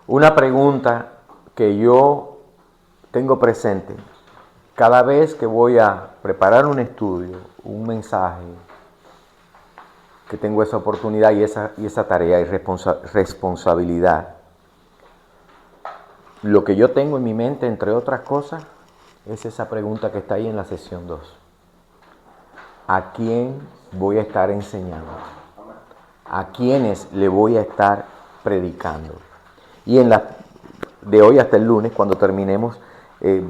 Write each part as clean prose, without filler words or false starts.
Una pregunta que yo tengo presente cada vez que voy a preparar un estudio, un mensaje, que tengo esa oportunidad y esa tarea y responsabilidad. Lo que yo tengo en mi mente, entre otras cosas, es esa pregunta que está ahí en la sesión 2. ¿A quién voy a estar enseñando? ¿A quiénes le voy a estar predicando? Y de hoy hasta el lunes, cuando terminemos,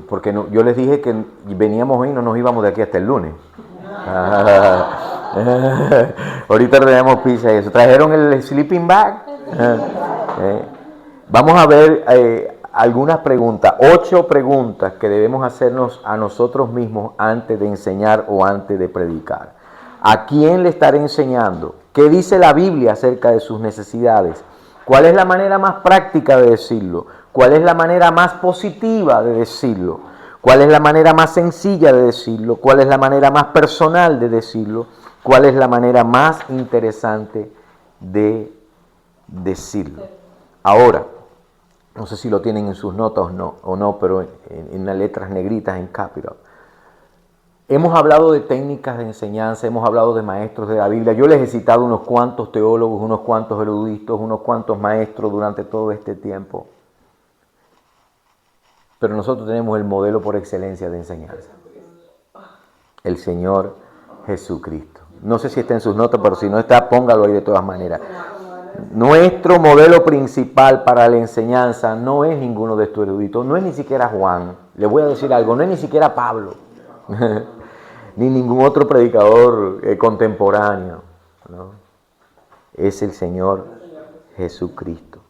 porque yo les dije que veníamos hoy y no nos íbamos de aquí hasta el lunes. Ahorita tenemos pizza y eso. ¿Trajeron el sleeping bag? Vamos a ver algunas preguntas, 8 preguntas que debemos hacernos a nosotros mismos antes de enseñar o antes de predicar. ¿A quién le estaré enseñando? ¿Qué dice la Biblia acerca de sus necesidades? ¿Cuál es la manera más práctica de decirlo? ¿Cuál es la manera más positiva de decirlo? ¿Cuál es la manera más sencilla de decirlo? ¿Cuál es la manera más personal de decirlo? ¿Cuál es la manera más interesante de decirlo? Ahora, no sé si lo tienen en sus notas o no, pero en las letras negritas en capital. Hemos hablado de técnicas de enseñanza, hemos hablado de maestros de la Biblia. Yo les he citado unos cuantos teólogos, unos cuantos eruditos, unos cuantos maestros durante todo este tiempo. Pero nosotros tenemos el modelo por excelencia de enseñanza. El Señor Jesucristo. No sé si está en sus notas, pero si no está, póngalo ahí de todas maneras. Nuestro modelo principal para la enseñanza no es ninguno de estos eruditos, no es ni siquiera Juan. Le voy a decir algo, no es ni siquiera Pablo, ni ningún otro predicador contemporáneo, ¿no? Es el Señor Jesucristo.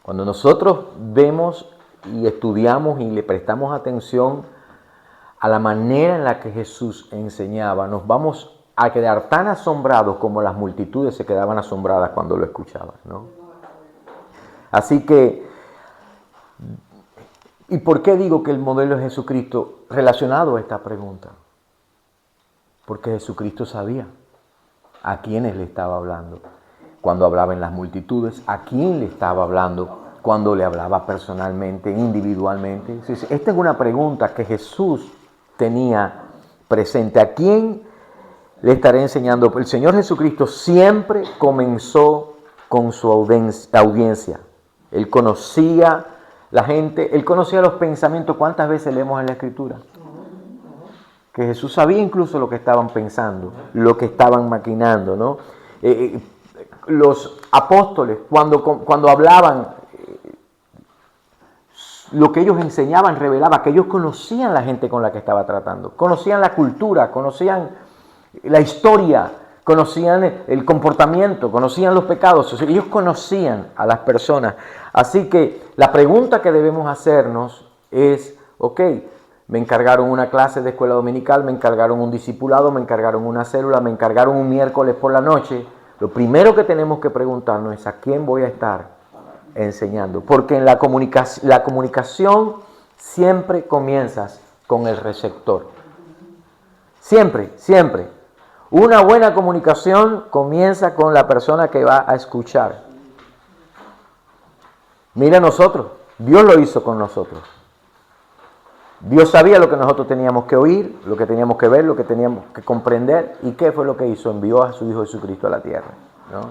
Cuando nosotros vemos y estudiamos y le prestamos atención a la manera en la que Jesús enseñaba, nos vamos a quedar tan asombrados como las multitudes se quedaban asombradas cuando lo escuchaban, ¿no? Así que, ¿y por qué digo que el modelo es Jesucristo relacionado a esta pregunta? Porque Jesucristo sabía a quiénes le estaba hablando cuando hablaba en las multitudes, a quién le estaba hablando cuando le hablaba personalmente, individualmente. Esta es una pregunta que Jesús tenía presente. ¿A quién le estaré enseñando? El Señor Jesucristo siempre comenzó con su audiencia. Él conocía la gente, Él conocía los pensamientos. ¿Cuántas veces leemos en la Escritura? Que Jesús sabía incluso lo que estaban pensando, lo que estaban maquinando, ¿no? Los apóstoles, cuando hablaban, lo que ellos enseñaban revelaba que ellos conocían la gente con la que estaba tratando, conocían la cultura, conocían la historia, conocían el comportamiento, conocían los pecados, o sea, ellos conocían a las personas. Así que la pregunta que debemos hacernos es, ok, me encargaron una clase de escuela dominical, me encargaron un discipulado, me encargaron una célula, me encargaron un miércoles por la noche. Lo primero que tenemos que preguntarnos es a quién voy a estar enseñando. Porque en la comunicación siempre comienzas con el receptor. Siempre, siempre. Una buena comunicación comienza con la persona que va a escuchar. Mira nosotros, Dios lo hizo con nosotros. Dios sabía lo que nosotros teníamos que oír, lo que teníamos que ver, lo que teníamos que comprender. ¿Y qué fue lo que hizo? Envió a su Hijo Jesucristo a la tierra, ¿no?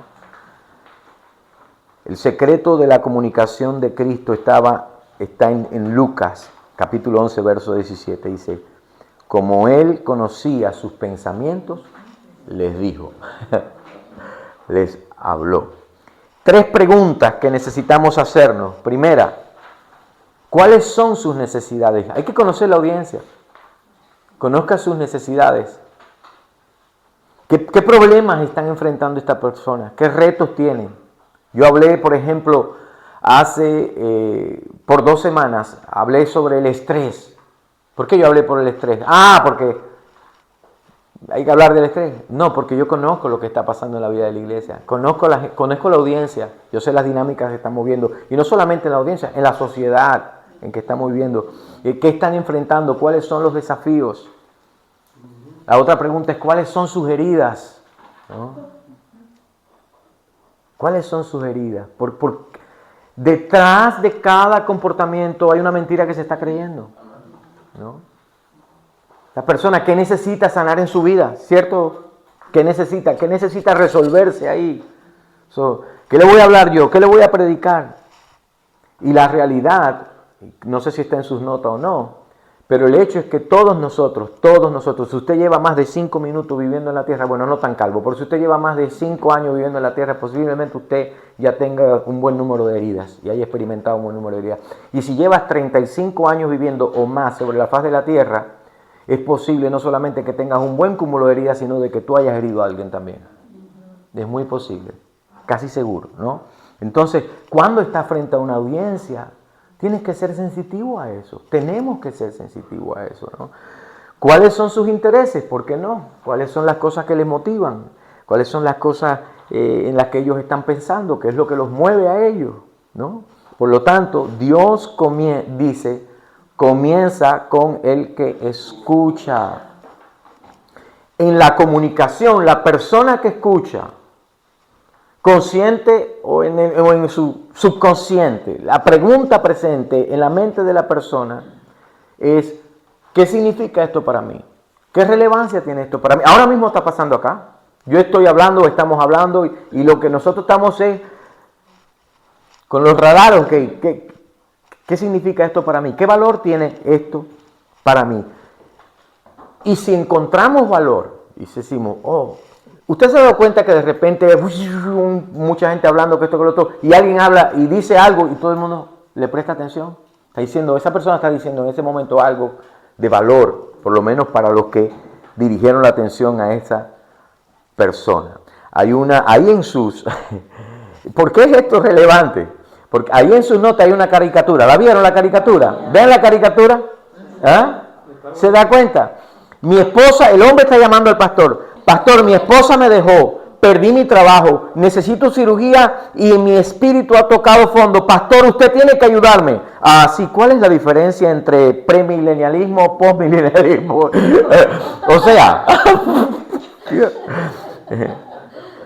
El secreto de la comunicación de Cristo está en Lucas, capítulo 11, verso 17. Dice, como Él conocía sus pensamientos, les dijo, les habló. 3 preguntas que necesitamos hacernos. Primera, ¿cuáles son sus necesidades? Hay que conocer la audiencia. Conozca sus necesidades. ¿Qué problemas están enfrentando esta persona? ¿Qué retos tienen? Yo hablé, por ejemplo, por 2 semanas, hablé sobre el estrés. ¿Por qué yo hablé por el estrés? Porque hay que hablar del estrés. No, porque yo conozco lo que está pasando en la vida de la iglesia. Conozco la audiencia. Yo sé las dinámicas que están moviendo. Y no solamente en la audiencia, en la sociedad en que estamos viviendo. ¿Qué están enfrentando? ¿Cuáles son los desafíos? La otra pregunta es, ¿cuáles son sus heridas? ¿No? ¿Cuáles son sus heridas? Detrás de cada comportamiento hay una mentira que se está creyendo, ¿no? La persona que necesita sanar en su vida, ¿cierto? ¿Qué necesita? ¿Qué necesita resolverse ahí? ¿Qué le voy a hablar yo? ¿Qué le voy a predicar? Y la realidad, no sé si está en sus notas o no, pero el hecho es que todos nosotros, si usted lleva más de 5 minutos viviendo en la tierra, bueno, no tan calvo, pero si usted lleva más de 5 años viviendo en la tierra, posiblemente usted ya tenga un buen número de heridas y haya experimentado un buen número de heridas. Y si llevas 35 años viviendo o más sobre la faz de la tierra, es posible no solamente que tengas un buen cúmulo de heridas, sino de que tú hayas herido a alguien también. Es muy posible, casi seguro, ¿no? Entonces, cuando estás frente a una audiencia, tienes que ser sensitivo a eso. Tenemos que ser sensitivos a eso, ¿no? ¿Cuáles son sus intereses? ¿Por qué no? ¿Cuáles son las cosas que les motivan? ¿Cuáles son las cosas en las que ellos están pensando? ¿Qué es lo que los mueve a ellos? ¿No? Por lo tanto, Dios dice, comienza con el que escucha. En la comunicación, la persona que escucha, consciente o en su subconsciente, la pregunta presente en la mente de la persona es, ¿qué significa esto para mí? ¿Qué relevancia tiene esto para mí? Ahora mismo está pasando acá. Yo estoy hablando, estamos hablando y lo que nosotros estamos es con los radares, ¿qué significa esto para mí? ¿Qué valor tiene esto para mí? Y si encontramos valor y decimos, usted se ha dado cuenta que de repente mucha gente hablando que esto, que lo otro, y alguien habla y dice algo y todo el mundo le presta atención. Está diciendo, esa persona está diciendo en ese momento algo de valor, por lo menos para los que dirigieron la atención a esa persona. Ahí en sus, ¿por qué es esto relevante? Porque ahí en sus notas hay una caricatura. ¿La vieron la caricatura? ¿Ven la caricatura? ¿Ah? ¿Se da cuenta? Mi esposa, el hombre está llamando al pastor. Pastor, mi esposa me dejó, perdí mi trabajo, necesito cirugía y mi espíritu ha tocado fondo. Pastor, usted tiene que ayudarme. Sí, ¿cuál es la diferencia entre premilenialismo o postmilenialismo? O sea,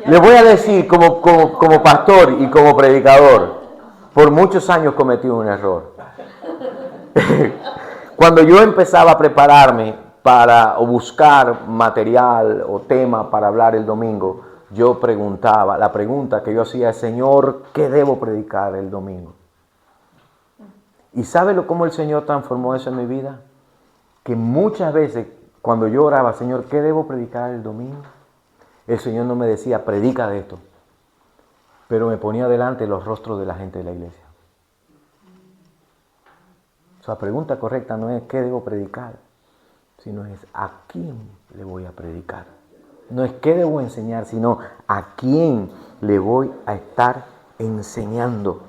le voy a decir como pastor y como predicador, por muchos años cometí un error. Cuando yo empezaba a prepararme o buscar material o tema para hablar el domingo, yo preguntaba, la pregunta que yo hacía es, Señor, ¿qué debo predicar el domingo? ¿Y sabe cómo el Señor transformó eso en mi vida? Que muchas veces cuando yo oraba, Señor, ¿qué debo predicar el domingo? El Señor no me decía, predica de esto, pero me ponía delante los rostros de la gente de la iglesia. O sea, la pregunta correcta no es qué debo predicar, sino es a quién le voy a predicar. No es qué debo enseñar, sino a quién le voy a estar enseñando.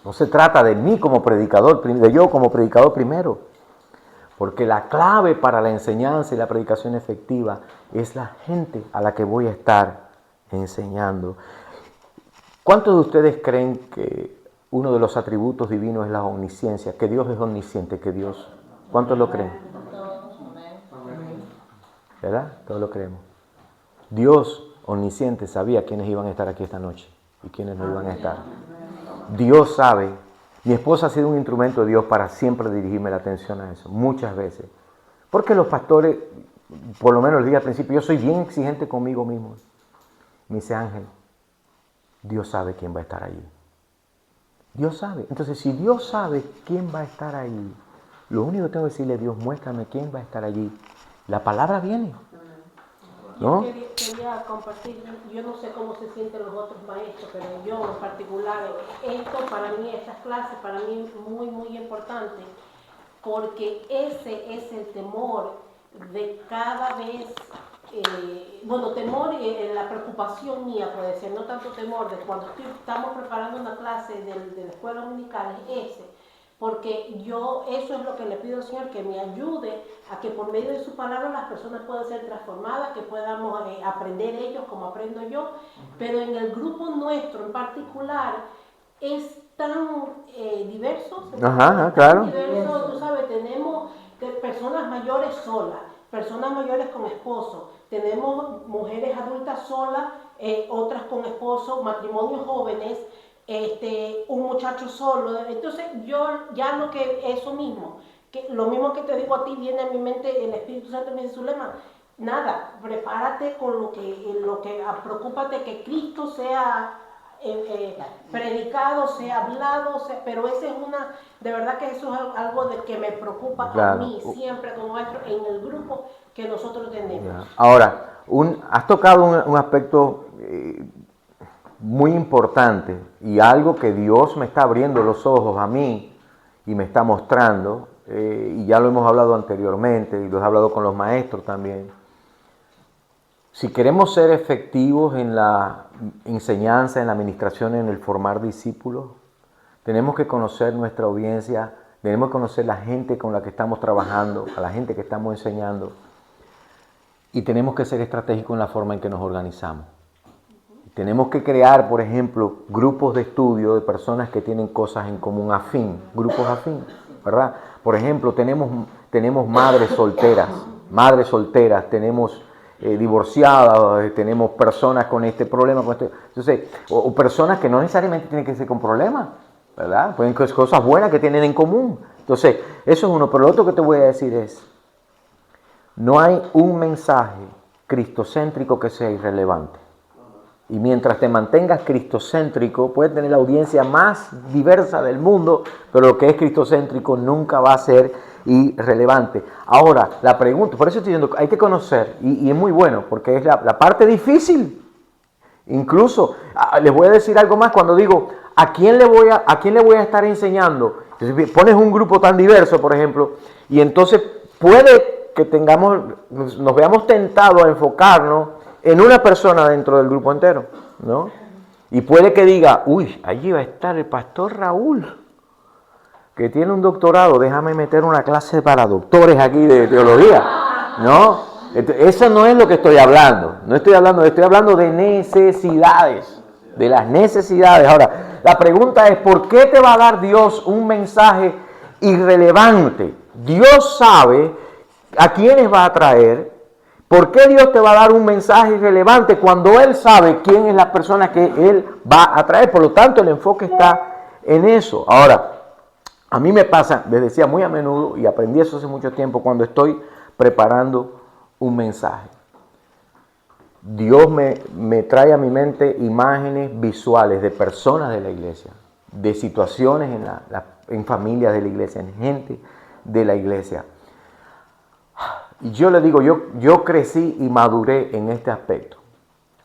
No se trata de mí como predicador, de yo como predicador primero, porque la clave para la enseñanza y la predicación efectiva es la gente a la que voy a estar enseñando. ¿Cuántos de ustedes creen que uno de los atributos divinos es la omnisciencia? Que Dios es omnisciente, que Dios... ¿Cuántos lo creen? ¿Verdad? Todos lo creemos. Dios omnisciente sabía quiénes iban a estar aquí esta noche y quiénes no iban a estar. Dios sabe. Mi esposa ha sido un instrumento de Dios para siempre dirigirme la atención a eso, muchas veces. Porque los pastores, por lo menos el día al principio, yo soy bien exigente conmigo mismo. Me dice, Ángel, Dios sabe quién va a estar allí. Dios sabe. Entonces, si Dios sabe quién va a estar allí, lo único que tengo que decirle a Dios, muéstrame quién va a estar allí. La palabra viene. ¿No? Yo quería compartir, yo no sé cómo se sienten los otros maestros, pero yo en particular, esto para mí, estas clases para mí es muy, muy importante, porque ese es el temor de cada vez, temor, la preocupación mía puede ser, no tanto temor de cuando estamos preparando una clase de la escuela dominical, es ese. Porque eso es lo que le pido al Señor, que me ayude a que por medio de su palabra las personas puedan ser transformadas, que podamos aprender ellos como aprendo yo, pero en el grupo nuestro en particular es tan diverso, claro. diverso, tú sabes, tenemos personas mayores solas, personas mayores con esposo, tenemos mujeres adultas solas, otras con esposo, matrimonios jóvenes, un muchacho solo. Entonces yo ya lo que eso mismo, que lo mismo que te digo a ti, viene a mi mente, el Espíritu Santo me dice, Zulema, nada, prepárate con lo que preocúpate que Cristo sea predicado, sea hablado, pero esa es de verdad que eso es algo de que me preocupa a mí siempre como maestro en el grupo que nosotros tenemos. Ahora, has tocado un aspecto muy importante y algo que Dios me está abriendo los ojos a mí y me está mostrando, y ya lo hemos hablado anteriormente y lo he hablado con los maestros también. Si queremos ser efectivos en la enseñanza, en la administración, en el formar discípulos, tenemos que conocer nuestra audiencia, tenemos que conocer la gente con la que estamos trabajando, a la gente que estamos enseñando, y tenemos que ser estratégicos en la forma en que nos organizamos. Tenemos que crear, por ejemplo, grupos de estudio de personas que tienen cosas en común afín, grupos afín, ¿verdad? Por ejemplo, tenemos madres solteras, tenemos divorciadas, tenemos personas con este problema, entonces, o personas que no necesariamente tienen que ser con problemas, ¿verdad? Pueden ser cosas buenas que tienen en común. Entonces, eso es uno. Pero lo otro que te voy a decir es, no hay un mensaje cristocéntrico que sea irrelevante. Y mientras te mantengas cristocéntrico, puedes tener la audiencia más diversa del mundo, pero lo que es cristocéntrico nunca va a ser irrelevante. Ahora, la pregunta, por eso estoy diciendo, hay que conocer, y es muy bueno, porque es la parte difícil. Incluso, les voy a decir algo más cuando digo, ¿a quién le voy a estar enseñando? Entonces, pones un grupo tan diverso, por ejemplo, y entonces puede que nos veamos tentados a enfocarnos en una persona dentro del grupo entero, ¿no? Y puede que diga, uy, allí va a estar el pastor Raúl, que tiene un doctorado, déjame meter una clase para doctores aquí de teología, ¿no? Eso no es lo que estoy hablando, estoy hablando de necesidades, de las necesidades. Ahora, la pregunta es, ¿por qué te va a dar Dios un mensaje irrelevante? Dios sabe a quiénes va a traer. ¿Por qué Dios te va a dar un mensaje irrelevante cuando Él sabe quién es la persona que Él va a traer? Por lo tanto, el enfoque está en eso. Ahora, a mí me pasa, les decía muy a menudo, y aprendí eso hace mucho tiempo, cuando estoy preparando un mensaje. Dios me trae a mi mente imágenes visuales de personas de la iglesia, de situaciones en familias de la iglesia, en gente de la iglesia. Y yo le digo, yo crecí y maduré en este aspecto.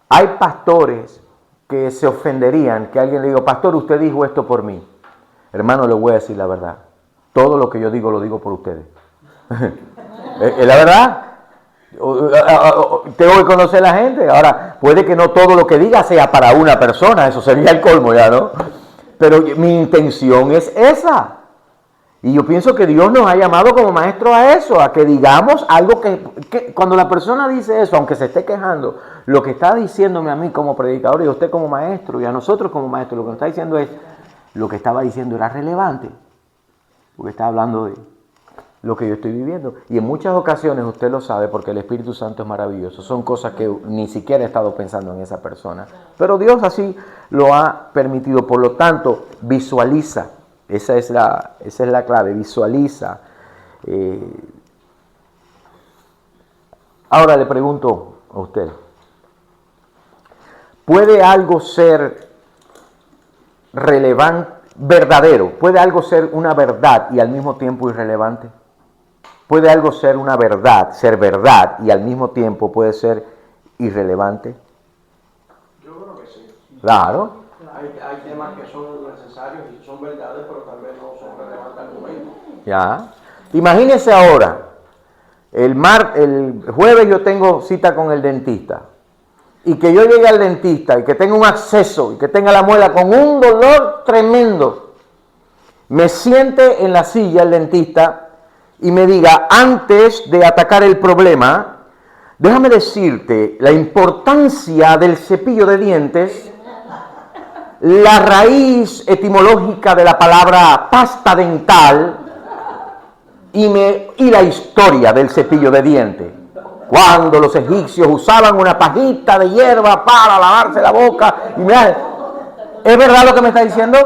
Hay pastores que se ofenderían que alguien le diga, pastor, usted dijo esto por mí. Hermano, le voy a decir la verdad. Todo lo que yo digo, lo digo por ustedes. ¿Es la verdad? Tengo que conocer a la gente. Ahora, puede que no todo lo que diga sea para una persona. Eso sería el colmo ya, ¿no? Pero mi intención es esa. Y yo pienso que Dios nos ha llamado como maestros a eso, a que digamos algo que cuando la persona dice eso, aunque se esté quejando, lo que está diciéndome a mí como predicador y a usted como maestro y a nosotros como maestros, lo que nos está diciendo es, lo que estaba diciendo era relevante, porque estaba hablando de lo que yo estoy viviendo. Y en muchas ocasiones, usted lo sabe, porque el Espíritu Santo es maravilloso, son cosas que ni siquiera he estado pensando en esa persona, pero Dios así lo ha permitido. Por lo tanto, visualiza. Esa es la clave, visualiza. Ahora le pregunto a usted, ¿puede algo ser relevante, verdadero? ¿Puede algo ser una verdad y al mismo tiempo irrelevante? ¿Puede algo ser una verdad, ser verdad y al mismo tiempo puede ser irrelevante? Yo creo que sí. Claro. Hay temas que son necesarios y son verdades, pero tal vez no son relevantes al momento. Ya. Imagínense ahora, el jueves yo tengo cita con el dentista. Y que yo llegue al dentista y que tenga un acceso y que tenga la muela con un dolor tremendo. Me siente en la silla el dentista y me diga, antes de atacar el problema, déjame decirte la importancia del cepillo de dientes, la raíz etimológica de la palabra pasta dental y la historia del cepillo de dientes. Cuando los egipcios usaban una pajita de hierba para lavarse la boca. ¿Es verdad lo que me está diciendo?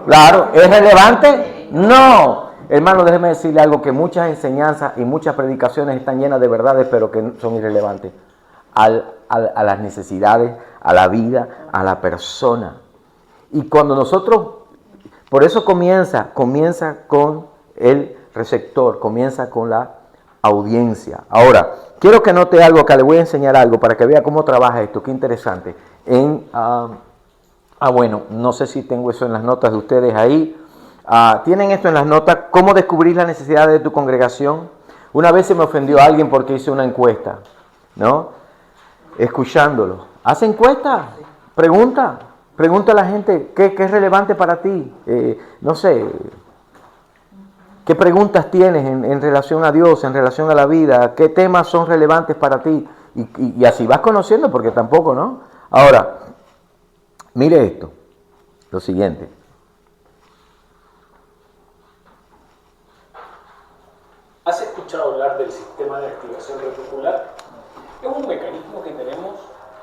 Claro. ¿Es relevante? No. Hermano, déjeme decirle algo, que muchas enseñanzas y muchas predicaciones están llenas de verdades, pero que son irrelevantes a las necesidades, a la vida, a la persona. Y cuando nosotros, por eso comienza con el receptor, comienza con la audiencia. Ahora, quiero que note algo acá, le voy a enseñar algo para que vea cómo trabaja esto, qué interesante. Bueno, no sé si tengo eso en las notas de ustedes ahí. Tienen esto en las notas, cómo descubrir las necesidades de tu congregación. Una vez se me ofendió alguien porque hice una encuesta, ¿no? Escuchándolo. ¿Hace encuesta? Pregunta a la gente, ¿qué es relevante para ti? No sé, ¿qué preguntas tienes en relación a Dios, en relación a la vida? ¿Qué temas son relevantes para ti? Y así vas conociendo, porque tampoco, ¿no? Ahora, mire esto, lo siguiente. ¿Has escuchado hablar del sistema de activación reticular? Es un mecanismo que tenemos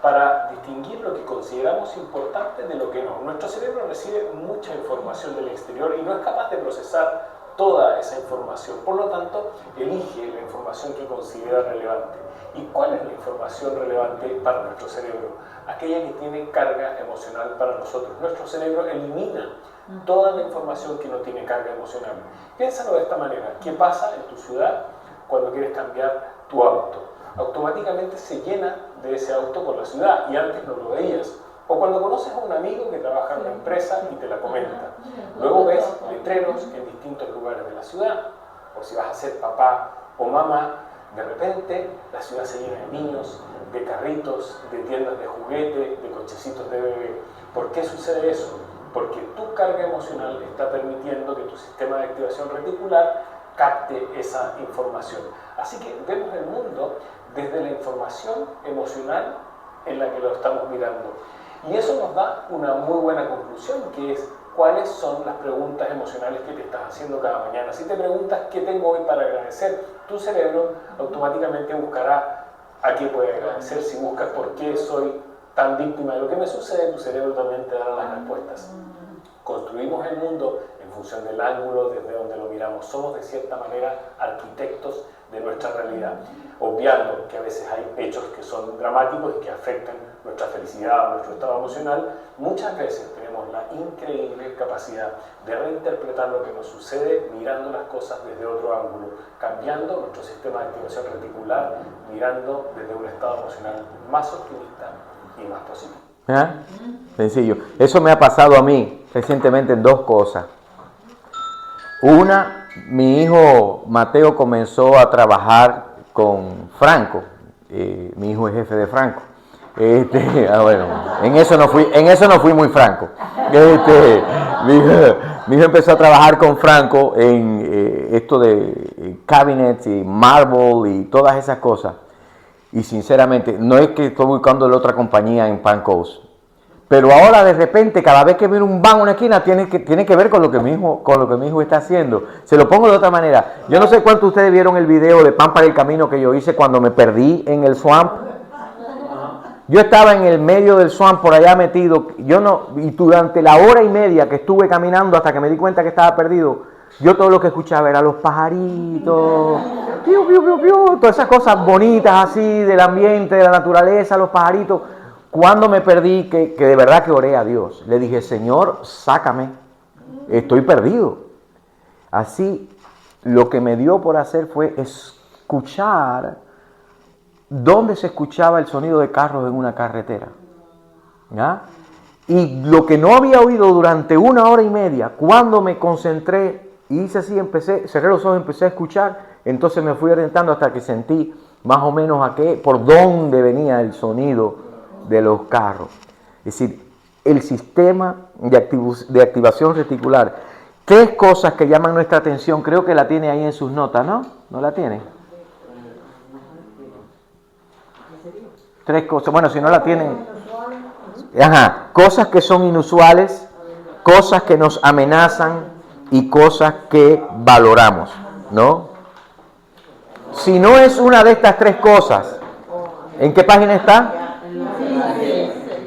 para distinguir lo que consideramos importante de lo que no. Nuestro cerebro recibe mucha información del exterior y no es capaz de procesar toda esa información. Por lo tanto, elige la información que considera relevante. ¿Y cuál es la información relevante para nuestro cerebro? Aquella que tiene carga emocional para nosotros. Nuestro cerebro elimina toda la información que no tiene carga emocional. Piénsalo de esta manera. ¿Qué pasa en tu ciudad cuando quieres cambiar tu auto? Automáticamente se llena de ese auto por la ciudad y antes no lo veías. O cuando conoces a un amigo que trabaja en una empresa y te la comenta. Luego ves letreros en distintos lugares de la ciudad. O si vas a ser papá o mamá, de repente la ciudad se llena de niños, de carritos, de tiendas de juguete, de cochecitos de bebé. ¿Por qué sucede eso? Porque tu carga emocional está permitiendo que tu sistema de activación reticular capte esa información. Así que vemos el mundo desde la información emocional en la que lo estamos mirando. Y eso nos da una muy buena conclusión, que es cuáles son las preguntas emocionales que te estás haciendo cada mañana. Si te preguntas qué tengo hoy para agradecer, tu cerebro automáticamente buscará a qué puede agradecer. Si buscas por qué soy tan víctima de lo que me sucede, tu cerebro también te dará las respuestas. Construimos el mundo en función del ángulo desde donde lo miramos. Somos de cierta manera arquitectos de nuestra realidad, obviando que a veces hay hechos que son dramáticos y que afectan nuestra felicidad o nuestro estado emocional. Muchas veces tenemos la increíble capacidad de reinterpretar lo que nos sucede mirando las cosas desde otro ángulo, cambiando nuestro sistema de activación reticular, mirando desde un estado emocional más optimista y más positivo. Sencillo. Eso me ha pasado a mí recientemente en dos cosas. Una, mi hijo Mateo comenzó a trabajar con Franco. Mi hijo es jefe de Franco. Bueno, en eso no fui muy franco. Mi hijo empezó a trabajar con Franco en esto de cabinets y marble y todas esas cosas. Y sinceramente, no es que estoy buscando la otra compañía en Pan Coast, pero ahora de repente, cada vez que viene un van a una esquina, tiene que ver con lo que mi hijo está haciendo. Se lo pongo de otra manera. Yo no sé cuántos de ustedes vieron el video de Pan para el Camino que yo hice cuando me perdí en el swamp. Yo estaba en el medio del swamp por allá metido, y durante la hora y media que estuve caminando hasta que me di cuenta que estaba perdido, yo todo lo que escuchaba era los pajaritos, piu, piu, piu, piu, todas esas cosas bonitas así del ambiente, de la naturaleza, los pajaritos. Cuando me perdí, que de verdad que oré a Dios, le dije, Señor, sácame, estoy perdido. Así, lo que me dio por hacer fue escuchar dónde se escuchaba el sonido de carros en una carretera. ¿Ya? Y lo que no había oído durante una hora y media, cuando me concentré y hice así, cerré los ojos, empecé a escuchar, entonces me fui orientando hasta que sentí más o menos por dónde venía el sonido de los carros. Es decir, el sistema de activación reticular. Tres cosas que llaman nuestra atención, creo que la tiene ahí en sus notas, ¿no? ¿No la tiene? Tres cosas, bueno, si no la tienen, cosas que son inusuales, cosas que nos amenazan y cosas que valoramos, ¿no? Si no es una de estas tres cosas, ¿en qué página está?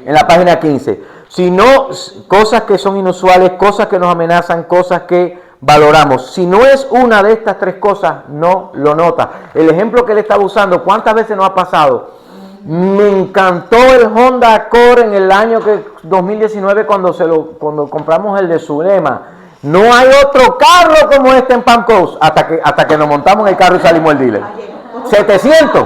En la página 15. Si no, cosas que son inusuales, cosas que nos amenazan, cosas que valoramos. Si no es una de estas tres cosas, no lo nota. El ejemplo que él estaba usando, ¿cuántas veces nos ha pasado? Me encantó el Honda Accord en el año 2019 cuando compramos el de Zulema. No hay otro carro como este en Palm Coast hasta que nos montamos en el carro y salimos del dealer. 700.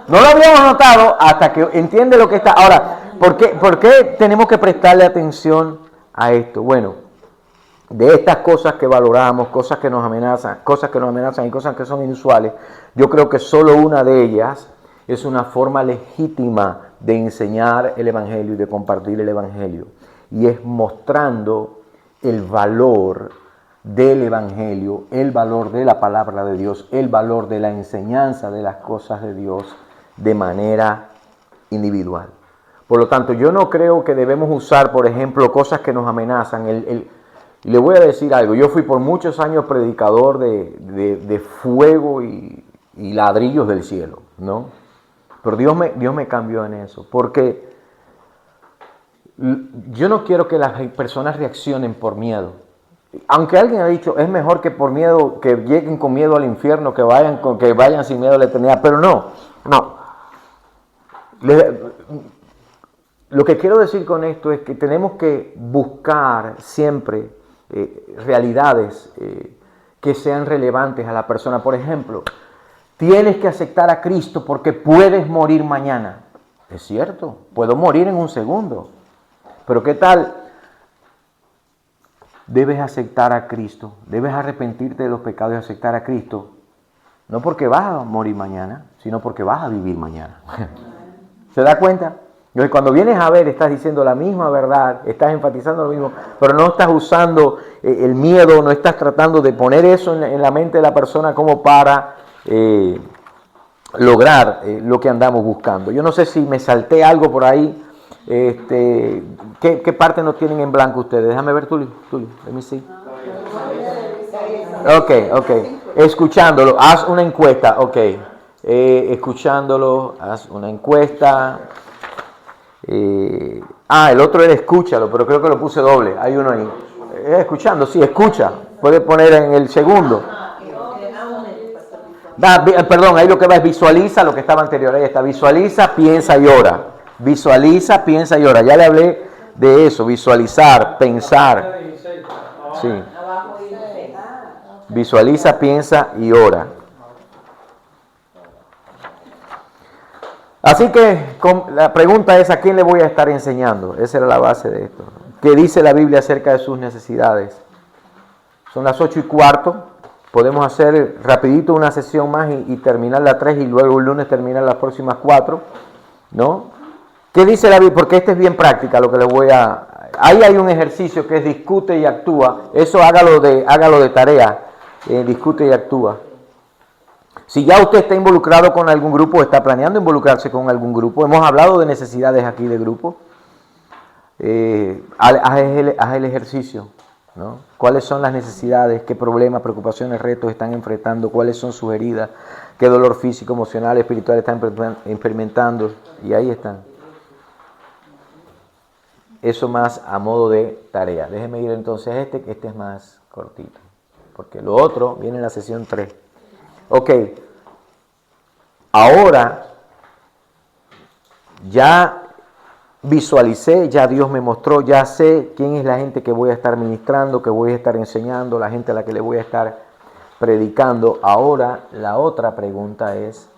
No lo habíamos notado hasta que entiende lo que está. Ahora, ¿por qué tenemos que prestarle atención a esto? Bueno, de estas cosas que valoramos, cosas que nos amenazan y cosas que son inusuales, yo creo que solo una de ellas es una forma legítima de enseñar el Evangelio y de compartir el Evangelio. Y es mostrando el valor del Evangelio, el valor de la palabra de Dios, el valor de la enseñanza de las cosas de Dios de manera individual. Por lo tanto, yo no creo que debemos usar, por ejemplo, cosas que nos amenazan. Le voy a decir algo, yo fui por muchos años predicador de fuego y ladrillos del cielo, ¿no? Pero Dios me cambió en eso, porque yo no quiero que las personas reaccionen por miedo. Aunque alguien ha dicho, es mejor que por miedo, que lleguen con miedo al infierno, que vayan sin miedo a la eternidad, pero no. Lo que quiero decir con esto es que tenemos que buscar siempre realidades que sean relevantes a la persona. Por ejemplo, tienes que aceptar a Cristo porque puedes morir mañana. Es cierto, puedo morir en un segundo. Pero ¿qué tal? Debes aceptar a Cristo, debes arrepentirte de los pecados y aceptar a Cristo. No porque vas a morir mañana, sino porque vas a vivir mañana. ¿Se da cuenta? Entonces, cuando vienes a ver, estás diciendo la misma verdad, estás enfatizando lo mismo, pero no estás usando el miedo, no estás tratando de poner eso en la mente de la persona como para lograr lo que andamos buscando. Yo no sé si me salté algo por ahí. ¿Qué parte no tienen en blanco ustedes? Déjame ver, Tulio, let me see. Ok. Escuchándolo, haz una encuesta, ok. Escuchándolo, haz una encuesta. El otro era escúchalo, pero creo que lo puse doble. Hay uno ahí. Escuchando, sí, escucha. Puedes poner en el segundo. Perdón, ahí lo que va es visualiza lo que estaba anterior. Ahí está, visualiza, piensa y ora. Visualiza, piensa y ora. Ya le hablé de eso, visualizar, pensar. Sí. Visualiza, piensa y ora. Así que la pregunta es, ¿a quién le voy a estar enseñando? Esa era la base de esto. ¿Qué dice la Biblia acerca de sus necesidades? Son las 8:15. Podemos hacer rapidito una sesión más y terminar las 3 y luego el lunes terminar las próximas 4, ¿no? ¿Qué dice la Biblia? Porque este es bien práctica lo que les voy a... Ahí hay un ejercicio que es discute y actúa. Eso hágalo de tarea. Discute y actúa. Si ya usted está involucrado con algún grupo, está planeando involucrarse con algún grupo, hemos hablado de necesidades aquí de grupo, haz el ejercicio, ¿no? ¿Cuáles son las necesidades? ¿Qué problemas, preocupaciones, retos están enfrentando? ¿Cuáles son sus heridas? ¿Qué dolor físico, emocional, espiritual están experimentando? Y ahí están. Eso más a modo de tarea. Déjeme ir entonces a este es más cortito, porque lo otro viene en la sesión 3. Ok, ahora ya visualicé, ya Dios me mostró, ya sé quién es la gente que voy a estar ministrando, que voy a estar enseñando, la gente a la que le voy a estar predicando. Ahora la otra pregunta es,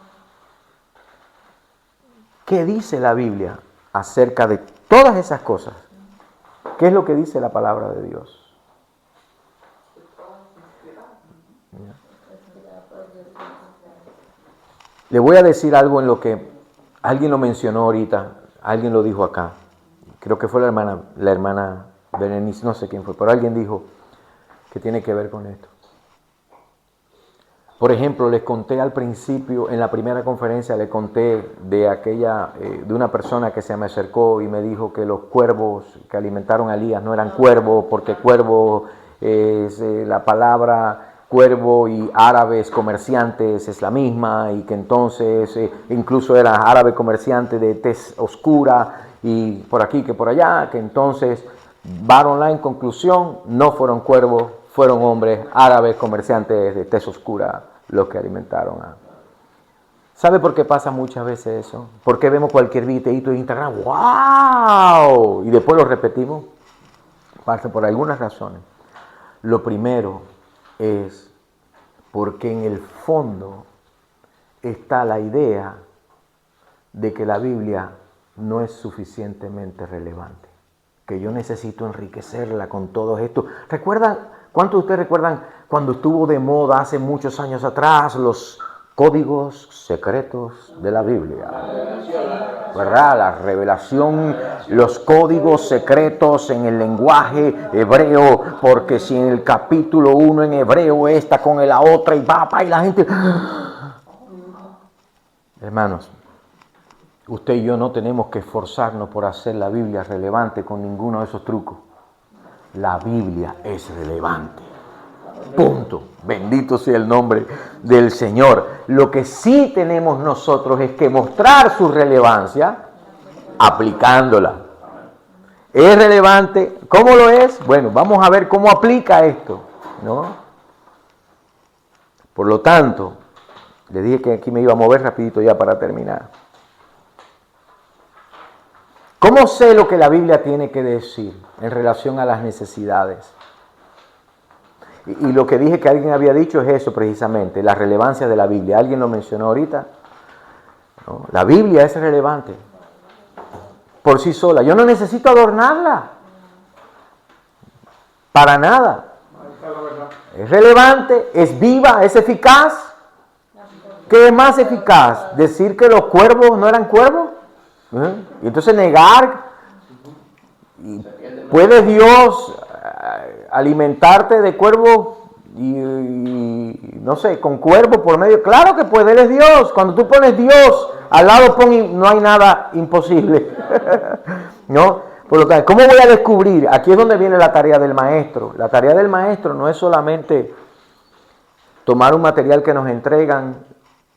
¿qué dice la Biblia acerca de todas esas cosas? ¿Qué es lo que dice la palabra de Dios? Le voy a decir algo en lo que alguien lo mencionó ahorita, alguien lo dijo acá. Creo que fue la hermana Berenice, no sé quién fue, pero alguien dijo que tiene que ver con esto. Por ejemplo, les conté al principio, en la primera conferencia, le conté de una persona que se me acercó y me dijo que los cuervos que alimentaron a Elías no eran cuervos, porque cuervo es la palabra... Cuervo y árabes comerciantes es la misma, y que entonces incluso era árabe comerciante de tez oscura y por aquí que por allá, que entonces, bottom line, conclusión, no fueron cuervos, fueron hombres árabes, comerciantes de tez oscura, los que alimentaron a... ¿Sabe por qué pasa muchas veces eso? ¿Por qué vemos cualquier videíto de Instagram? ¡Wow! Y después lo repetimos. Pasa por algunas razones. Lo primero es porque en el fondo está la idea de que la Biblia no es suficientemente relevante, que yo necesito enriquecerla con todo esto. ¿Recuerdan? ¿Cuántos de ustedes recuerdan cuando estuvo de moda hace muchos años atrás los códigos secretos de la Biblia? ¿Verdad? La revelación, los códigos secretos en el lenguaje hebreo, porque si en el capítulo 1 en hebreo está con la otra y y la gente... Hermanos, usted y yo no tenemos que esforzarnos por hacer la Biblia relevante con ninguno de esos trucos. La Biblia es relevante. Punto. Bendito sea el nombre del Señor. Lo que sí tenemos nosotros es que mostrar su relevancia aplicándola. ¿Es relevante? ¿Cómo lo es? Bueno, vamos a ver cómo aplica esto, ¿no? Por lo tanto, le dije que aquí me iba a mover rapidito ya para terminar. ¿Cómo sé lo que la Biblia tiene que decir en relación a las necesidades? Y lo que dije que alguien había dicho es eso precisamente, la relevancia de la Biblia. ¿Alguien lo mencionó ahorita? ¿No? La Biblia es relevante por sí sola. Yo no necesito adornarla. Para nada. Es relevante, es viva, es eficaz. ¿Qué es más eficaz? ¿Decir que los cuervos no eran cuervos? Y entonces negar. ¿Puede Dios alimentarte de cuervos y no sé, con cuervos por medio? Claro que puede, Él es Dios. Cuando tú pones Dios al lado, no hay nada imposible. ¿No? Por lo tanto, ¿cómo voy a descubrir? Aquí es donde viene la tarea del maestro. La tarea del maestro no es solamente tomar un material que nos entregan,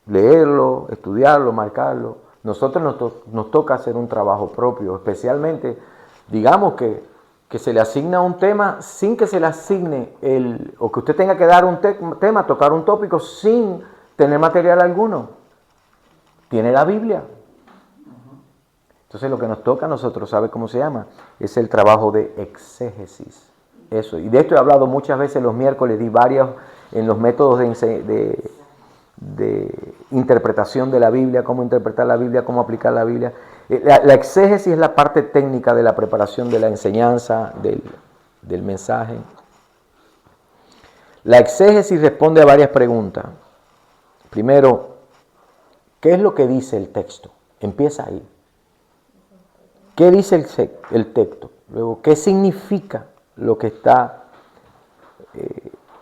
leerlo, estudiarlo, marcarlo. Nosotros nos toca hacer un trabajo propio, especialmente, digamos que se le asigna un tema sin que se le asigne o que usted tenga que dar un tema, tocar un tópico sin tener material alguno. Tiene la Biblia. Entonces lo que nos toca a nosotros, ¿sabe cómo se llama? Es el trabajo de exégesis. Eso. Y de esto he hablado muchas veces los miércoles, di varios en los métodos de interpretación de la Biblia, cómo interpretar la Biblia, cómo aplicar la Biblia. La exégesis es la parte técnica de la preparación de la enseñanza, del mensaje. La exégesis responde a varias preguntas. Primero, ¿qué es lo que dice el texto? Empieza ahí. ¿Qué dice el texto? Luego, ¿qué significa lo que está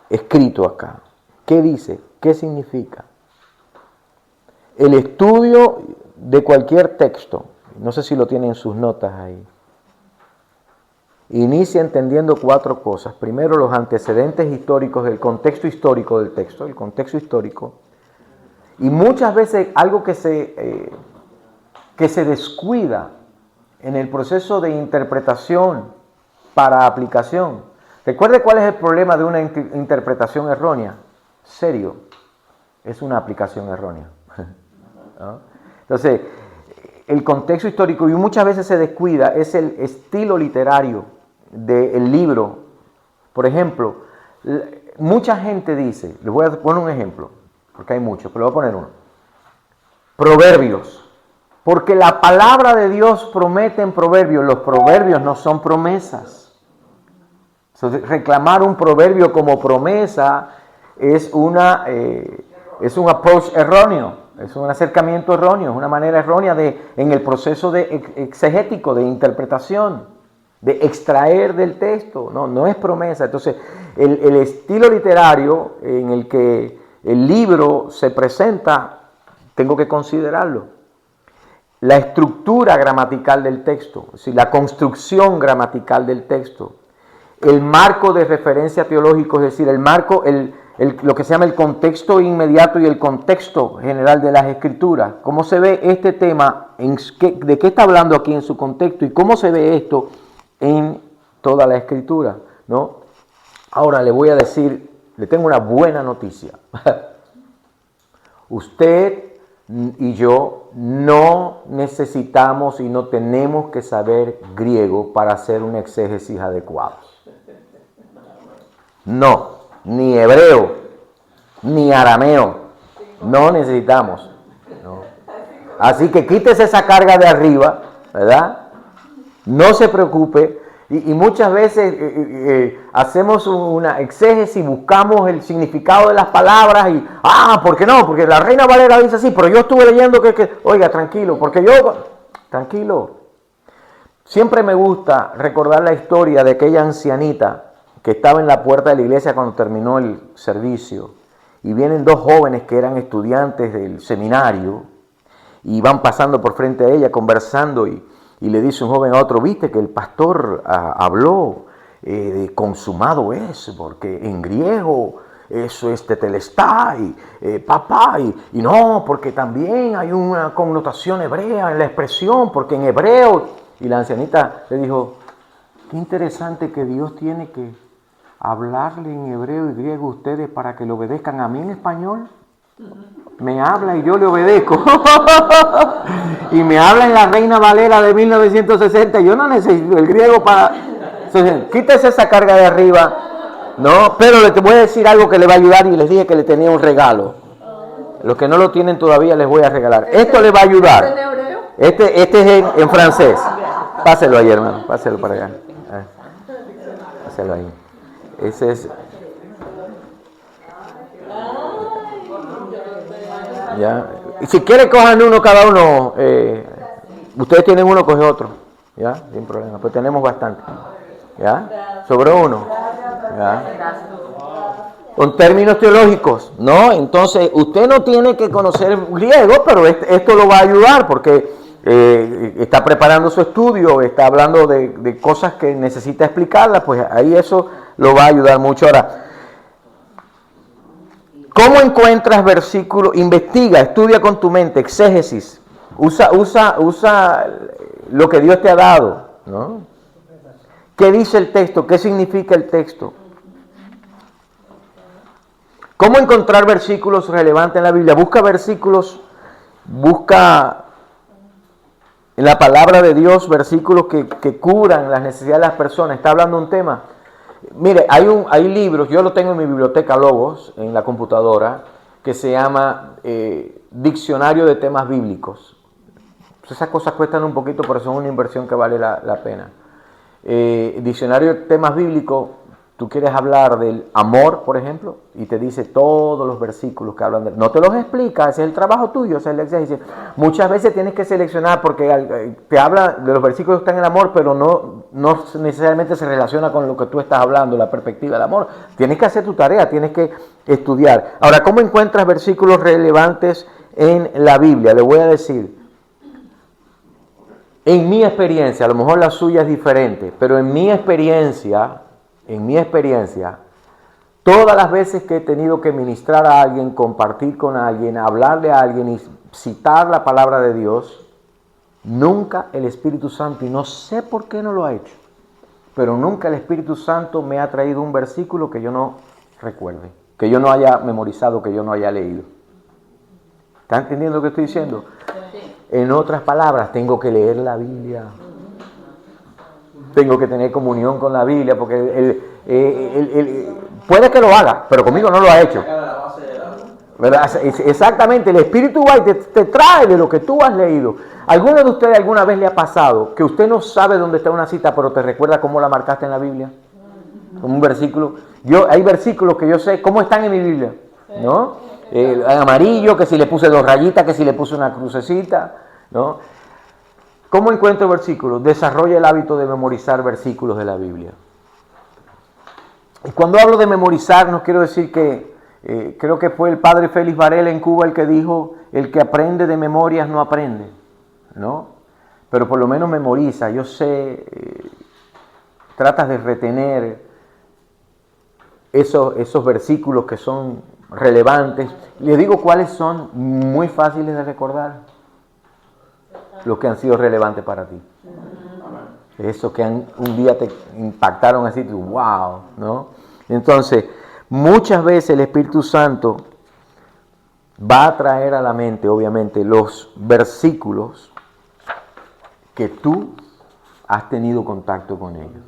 escrito acá? ¿Qué dice? ¿Qué significa? El estudio de cualquier texto, no sé si lo tienen en sus notas ahí, inicia entendiendo 4 cosas. Primero, los antecedentes históricos del contexto histórico del texto, el contexto histórico. Y muchas veces algo que se descuida en el proceso de interpretación para aplicación. Recuerde cuál es el problema de una interpretación errónea. Serio, es una aplicación errónea. ¿No? Entonces, el contexto histórico, y muchas veces se descuida, es el estilo literario del libro. Por ejemplo, mucha gente dice, les voy a poner un ejemplo, porque hay muchos, pero voy a poner uno. Proverbios. Porque la palabra de Dios promete en proverbios. Los proverbios no son promesas. Entonces, reclamar un proverbio como promesa es un approach erróneo, es un acercamiento erróneo, es una manera errónea en el proceso exegético, de interpretación, de extraer del texto. No es promesa. Entonces, el estilo literario en el que el libro se presenta, tengo que considerarlo. La estructura gramatical del texto, es decir, la construcción gramatical del texto, el marco de referencia teológico, es decir, el marco, lo que se llama el contexto inmediato y el contexto general de las Escrituras. ¿Cómo se ve este tema? ¿De qué está hablando aquí en su contexto? ¿Y cómo se ve esto en toda la Escritura? ¿No? Ahora le voy a decir, le tengo una buena noticia. Usted y yo no necesitamos y no tenemos que saber griego para hacer un exégesis adecuado. No, ni hebreo, ni arameo. No necesitamos. No. Así que quítese esa carga de arriba, ¿verdad? No se preocupe. Y muchas veces hacemos una exégesis, buscamos el significado de las palabras y, ¿por qué no? Porque la Reina Valera dice así, pero yo estuve leyendo oiga, tranquilo, porque tranquilo. Siempre me gusta recordar la historia de aquella ancianita que estaba en la puerta de la iglesia cuando terminó el servicio. Y vienen dos jóvenes que eran estudiantes del seminario y van pasando por frente a ella conversando y le dice un joven a otro, viste que el pastor habló de consumado es, porque en griego eso es tetelestai, papá, y no, porque también hay una connotación hebrea en la expresión, porque en hebreo, y la ancianita le dijo, qué interesante que Dios tiene que hablarle en hebreo y griego a ustedes para que le obedezcan a mí en español. Me habla y yo le obedezco. Y me habla en la Reina Valera de 1960. Yo no necesito el griego para... Entonces, quítese esa carga de arriba. No, pero le voy a decir algo que le va a ayudar y les dije que le tenía un regalo. Los que no lo tienen todavía les voy a regalar. Esto le va a ayudar. Este es en francés. Páselo ahí, hermano. Páselo para allá. Páselo ahí. Ese es... ¿Ya? Y si quiere cojan uno cada uno, ustedes tienen uno, coge otro, ¿ya? Sin problema, pues tenemos bastante, ¿ya? Sobró uno, ¿ya? Con términos teológicos, ¿no? Entonces, usted no tiene que conocer griego, pero esto lo va a ayudar porque está preparando su estudio, está hablando de cosas que necesita explicarlas, pues ahí eso lo va a ayudar mucho. Ahora, ¿cómo encuentras versículos? Investiga, estudia con tu mente, exégesis. Usa lo que Dios te ha dado, ¿no? ¿Qué dice el texto? ¿Qué significa el texto? ¿Cómo encontrar versículos relevantes en la Biblia? Busca versículos, busca en la palabra de Dios versículos que cubran las necesidades de las personas. Está hablando un tema. Mire, hay libros, yo lo tengo en mi biblioteca Logos, en la computadora, que se llama Diccionario de Temas Bíblicos. Esas cosas cuestan un poquito, pero son una inversión que vale la pena. Diccionario de Temas Bíblicos, tú quieres hablar del amor, por ejemplo, y te dice todos los versículos que hablan de... No te los explica, ese es el trabajo tuyo, ese es el exégesis. Muchas veces tienes que seleccionar porque te habla de los versículos que están en el amor, pero no necesariamente se relaciona con lo que tú estás hablando, la perspectiva del amor. Tienes que hacer tu tarea, tienes que estudiar. Ahora, ¿cómo encuentras versículos relevantes en la Biblia? Le voy a decir, en mi experiencia, a lo mejor la suya es diferente, pero en mi experiencia, todas las veces que he tenido que ministrar a alguien, compartir con alguien, hablarle a alguien y citar la palabra de Dios, nunca el Espíritu Santo, y no sé por qué no lo ha hecho, pero nunca el Espíritu Santo me ha traído un versículo que yo no recuerde, que yo no haya memorizado, que yo no haya leído. ¿Está entendiendo lo que estoy diciendo? En otras palabras, tengo que leer la Biblia. Tengo que tener comunión con la Biblia, porque puede que lo haga, pero conmigo no lo ha hecho. ¿Verdad? Exactamente, el Espíritu va y te trae de lo que tú has leído. ¿Alguno de ustedes alguna vez le ha pasado que usted no sabe dónde está una cita, pero te recuerda cómo la marcaste en la Biblia? Como un versículo. Hay versículos que yo sé cómo están en mi Biblia, ¿no? En amarillo, que si le puse 2 rayitas, que si le puse una crucecita, ¿no? ¿Cómo encuentro versículos? Desarrolla el hábito de memorizar versículos de la Biblia. Y cuando hablo de memorizar, no quiero decir que, creo que fue el padre Félix Varela en Cuba el que dijo, el que aprende de memorias no aprende, ¿no? Pero por lo menos memoriza, yo sé, tratas de retener esos versículos que son relevantes. Les digo cuáles son muy fáciles de recordar. Los que han sido relevantes para ti. Esos que un día te impactaron así, tú, wow, ¿no? Entonces, muchas veces el Espíritu Santo va a traer a la mente, obviamente, los versículos que tú has tenido contacto con ellos,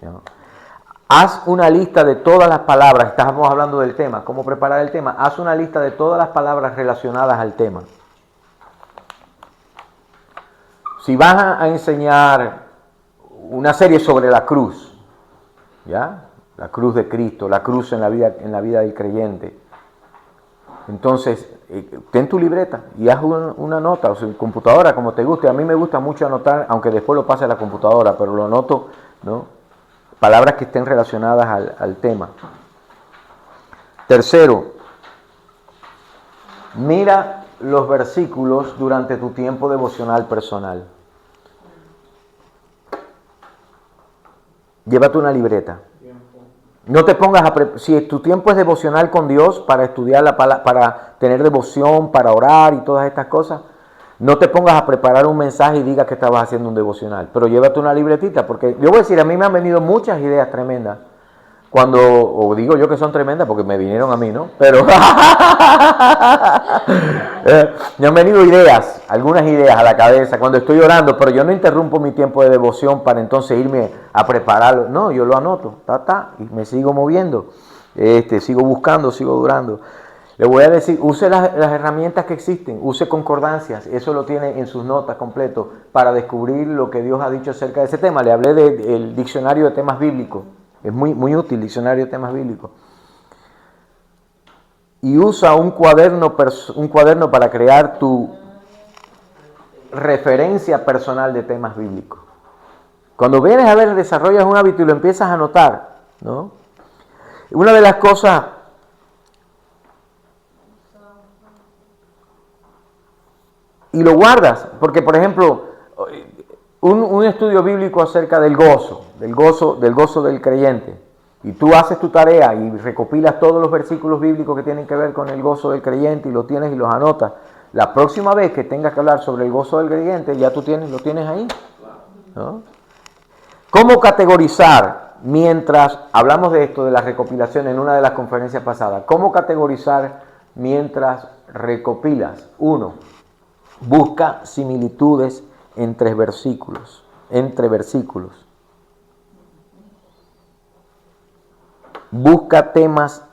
¿no? Haz una lista de todas las palabras, estábamos hablando del tema, cómo preparar el tema, haz una lista de todas las palabras relacionadas al tema. Si vas a enseñar una serie sobre la cruz, ¿ya? La cruz de Cristo, la cruz en la vida del creyente, entonces ten tu libreta y haz una nota, o sea, computadora, como te guste. A mí me gusta mucho anotar, aunque después lo pase a la computadora, pero lo anoto, ¿no? Palabras que estén relacionadas al tema. Tercero, mira los versículos durante tu tiempo devocional personal. Llévate una libreta. No te pongas si tu tiempo es devocional con Dios para estudiar la palabra, para tener devoción, para orar y todas estas cosas, no te pongas a preparar un mensaje y digas que estabas haciendo un devocional, pero llévate una libretita, porque yo voy a decir, a mí me han venido muchas ideas tremendas, o digo yo que son tremendas porque me vinieron a mí, ¿no? Pero me han venido ideas, algunas ideas a la cabeza cuando estoy orando, pero yo no interrumpo mi tiempo de devoción para entonces irme a prepararlo. No, yo lo anoto, y me sigo moviendo, sigo buscando, sigo durando. Le voy a decir, use las herramientas que existen, use concordancias, eso lo tiene en sus notas completo para descubrir lo que Dios ha dicho acerca de ese tema. Le hablé del diccionario de temas bíblicos, es muy, muy útil, diccionario de temas bíblicos. Y usa un cuaderno para crear tu referencia personal de temas bíblicos. Cuando vienes a ver, desarrollas un hábito y lo empiezas a anotar, ¿no? Una de las cosas y lo guardas, porque por ejemplo, un estudio bíblico acerca del gozo del creyente, y tú haces tu tarea y recopilas todos los versículos bíblicos que tienen que ver con el gozo del creyente y lo tienes y los anotas. La próxima vez que tengas que hablar sobre el gozo del creyente, ya lo tienes ahí, ¿no? ¿Cómo categorizar? Mientras hablamos de esto, de la recopilación en una de las conferencias pasadas, ¿cómo categorizar mientras recopilas? 1. Busca similitudes entre versículos. Busca temas